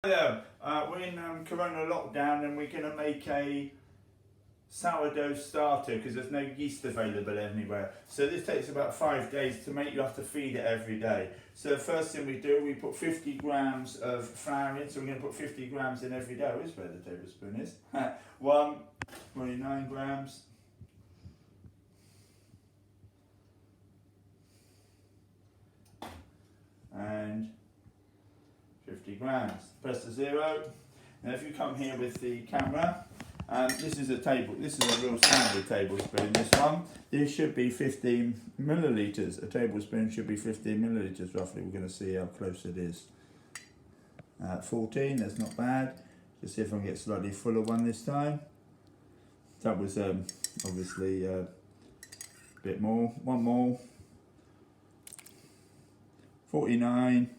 Hello, we're in Corona lockdown and we're going to make a sourdough starter because there's no yeast available anywhere. So this takes about 5 days to make. You have to feed it every day. So the first thing we do, we put 50 grams of flour in. So we're going to put 50 grams in every day. Where's where the tablespoon is? 29 grams. And 50 grams. Press the 0. Now if you come here with the camera, this is a real standard tablespoon, this one. This should be 15 millilitres. A tablespoon should be 15 millilitres roughly. We're going to see how close it is. 14, that's not bad. Just see if I can get slightly fuller one this time. That was obviously a bit more. One more. 49.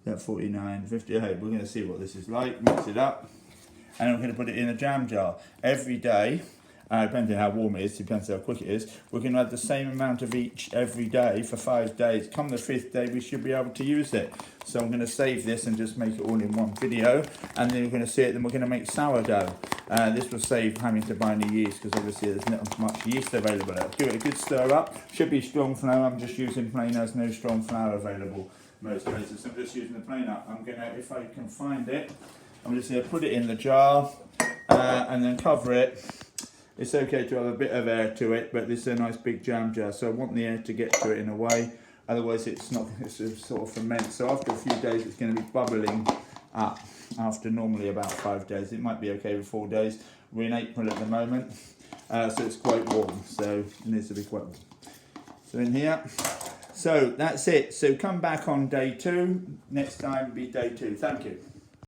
That 49, 58. We're going to see what this is like. Mix it up, and I'm going to put it in a jam jar every day. Depending on how warm it is, depends how quick it is. We're going to have the same amount of each every day for 5 days. Come the 5th day, we should be able to use it. So I'm going to save this and just make it all in one video, and then we're going to see it. Then we're going to make sourdough. This will save having to buy any yeast because obviously there's not much yeast available. Give it a good stir up. Should be strong flour. I'm just using plain. There's no strong flour available most places. So I'm just using the plain up. I'm going to, if I can find it, I'm just going to put it in the jar and then cover it. It's okay to have a bit of air to it, but this is a nice big jam jar, so I want the air to get to it in a way, otherwise it's sort of ferment. So after a few days it's going to be bubbling up. After normally about 5 days, it might be okay with 4 days. We're in April at the moment, so it's quite warm, so it needs to be quite warm. So in here, so that's it. So come back on day 2, next time will be day 2. Thank you.